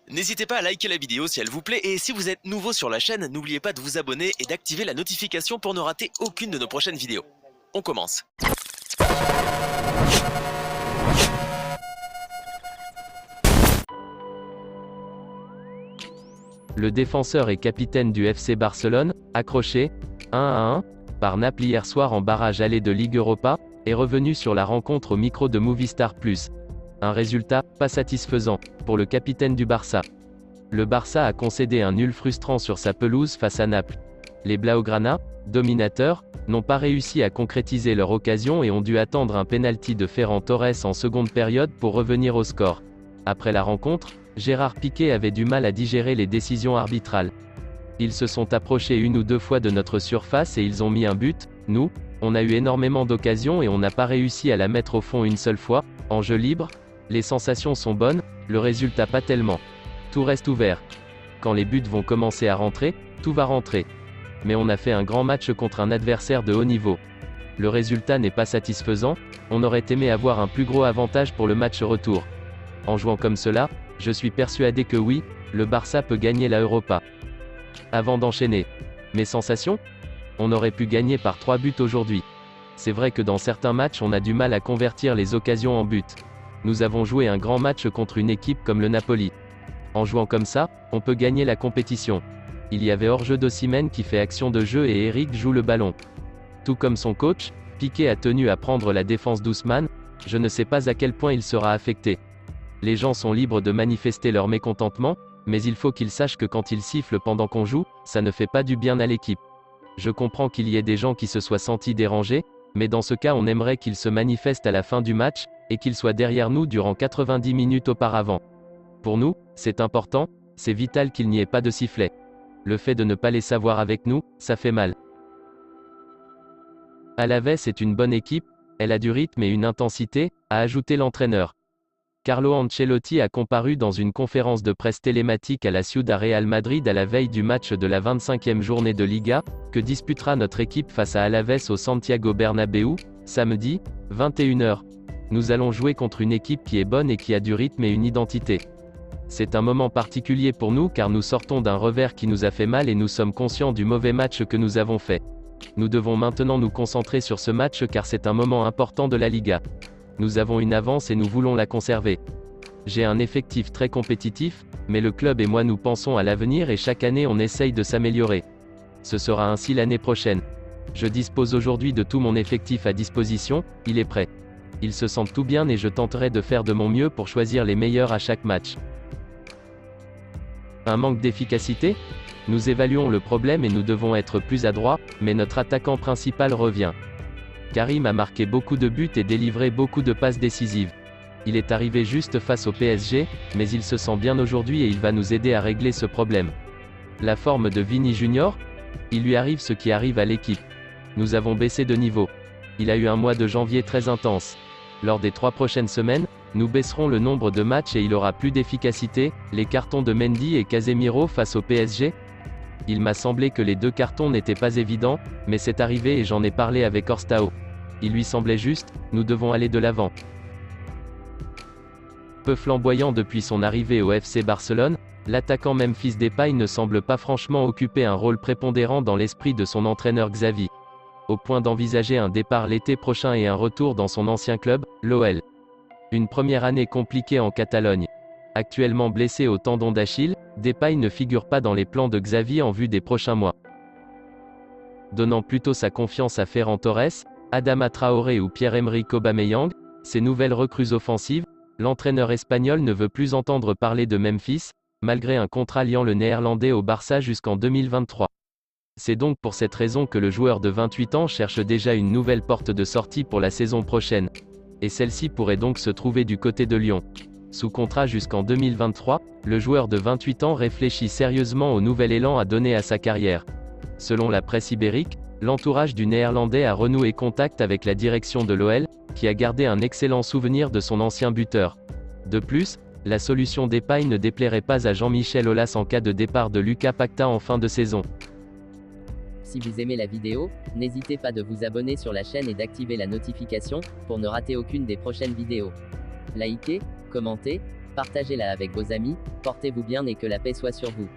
N'hésitez pas à liker la vidéo si elle vous plaît et si vous êtes nouveau sur la chaîne, n'oubliez pas de vous abonner et d'activer la notification pour ne rater aucune de nos prochaines vidéos. On commence. Le défenseur et capitaine du FC Barcelone, accroché 1-1 par Naples hier soir en barrage aller de Ligue Europa, est revenu sur la rencontre au micro de Movistar Plus. Un résultat pas satisfaisant pour le capitaine du Barça. Le Barça a concédé un nul frustrant sur sa pelouse face à Naples. Les Blaugrana, dominateurs, n'ont pas réussi à concrétiser leur occasion et ont dû attendre un pénalty de Ferran Torres en seconde période pour revenir au score. Après la rencontre, Gérard Piqué avait du mal à digérer les décisions arbitrales. Ils se sont approchés une ou deux fois de notre surface et ils ont mis un but. Nous, on a eu énormément d'occasions et on n'a pas réussi à la mettre au fond une seule fois. En jeu libre, les sensations sont bonnes, le résultat pas tellement. Tout reste ouvert. Quand les buts vont commencer à rentrer, tout va rentrer. Mais on a fait un grand match contre un adversaire de haut niveau. Le résultat n'est pas satisfaisant, on aurait aimé avoir un plus gros avantage pour le match retour. En jouant comme cela, je suis persuadé que oui, le Barça peut gagner la Europa. Avant d'enchaîner, mes sensations ? On aurait pu gagner par 3 buts aujourd'hui. C'est vrai que dans certains matchs on a du mal à convertir les occasions en buts. Nous avons joué un grand match contre une équipe comme le Napoli. En jouant comme ça, on peut gagner la compétition. Il y avait hors-jeu d'Osimhen qui fait action de jeu et Eric joue le ballon. Tout comme son coach, Piqué a tenu à prendre la défense d'Ousmane, je ne sais pas à quel point il sera affecté. Les gens sont libres de manifester leur mécontentement, mais il faut qu'ils sachent que quand ils sifflent pendant qu'on joue, ça ne fait pas du bien à l'équipe. Je comprends qu'il y ait des gens qui se soient sentis dérangés, mais dans ce cas on aimerait qu'ils se manifestent à la fin du match, et qu'ils soient derrière nous durant 90 minutes auparavant. Pour nous, c'est important, c'est vital qu'il n'y ait pas de sifflet. Le fait de ne pas les savoir avec nous, ça fait mal. Alaves est une bonne équipe, elle a du rythme et une intensité, a ajouté l'entraîneur. Carlo Ancelotti a comparu dans une conférence de presse télématique à la Ciudad Real Madrid à la veille du match de la 25e journée de Liga, que disputera notre équipe face à Alaves au Santiago Bernabéu, samedi, 21h. Nous allons jouer contre une équipe qui est bonne et qui a du rythme et une identité. C'est un moment particulier pour nous car nous sortons d'un revers qui nous a fait mal et nous sommes conscients du mauvais match que nous avons fait. Nous devons maintenant nous concentrer sur ce match car c'est un moment important de la Liga. Nous avons une avance et nous voulons la conserver. J'ai un effectif très compétitif, mais le club et moi nous pensons à l'avenir et chaque année on essaye de s'améliorer. Ce sera ainsi l'année prochaine. Je dispose aujourd'hui de tout mon effectif à disposition, il est prêt. Ils se sentent tout bien et je tenterai de faire de mon mieux pour choisir les meilleurs à chaque match. Un manque d'efficacité ? Nous évaluons le problème et nous devons être plus adroits, mais notre attaquant principal revient. Karim a marqué beaucoup de buts et délivré beaucoup de passes décisives. Il est arrivé juste face au PSG, mais il se sent bien aujourd'hui et il va nous aider à régler ce problème. La forme de Vini Junior ? Il lui arrive ce qui arrive à l'équipe. Nous avons baissé de niveau. Il a eu un mois de janvier très intense. Lors des 3 prochaines semaines, nous baisserons le nombre de matchs et il aura plus d'efficacité. Les cartons de Mendy et Casemiro face au PSG ? Il m'a semblé que les 2 cartons n'étaient pas évidents, mais c'est arrivé et j'en ai parlé avec Orstao. Il lui semblait juste, nous devons aller de l'avant. Peu flamboyant depuis son arrivée au FC Barcelone, l'attaquant Memphis Depay ne semble pas franchement occuper un rôle prépondérant dans l'esprit de son entraîneur Xavi. Au point d'envisager un départ l'été prochain et un retour dans son ancien club, l'OL. Une première année compliquée en Catalogne. Actuellement blessé au tendon d'Achille, Depay ne figure pas dans les plans de Xavi en vue des prochains mois. Donnant plutôt sa confiance à Ferran Torres, Adama Traoré ou Pierre-Emerick Aubameyang, ces nouvelles recrues offensives, l'entraîneur espagnol ne veut plus entendre parler de Memphis, malgré un contrat liant le néerlandais au Barça jusqu'en 2023. C'est donc pour cette raison que le joueur de 28 ans cherche déjà une nouvelle porte de sortie pour la saison prochaine. Et celle-ci pourrait donc se trouver du côté de Lyon. Sous contrat jusqu'en 2023, le joueur de 28 ans réfléchit sérieusement au nouvel élan à donner à sa carrière. Selon la presse ibérique, l'entourage du Néerlandais a renoué contact avec la direction de l'OL, qui a gardé un excellent souvenir de son ancien buteur. De plus, la solution Depay ne déplairait pas à Jean-Michel Aulas en cas de départ de Lucas Paquetá en fin de saison. Si vous aimez la vidéo, n'hésitez pas de vous abonner sur la chaîne et d'activer la notification, pour ne rater aucune des prochaines vidéos. Likez, commentez, Partagez-la avec vos amis, portez-vous bien et que la paix soit sur vous.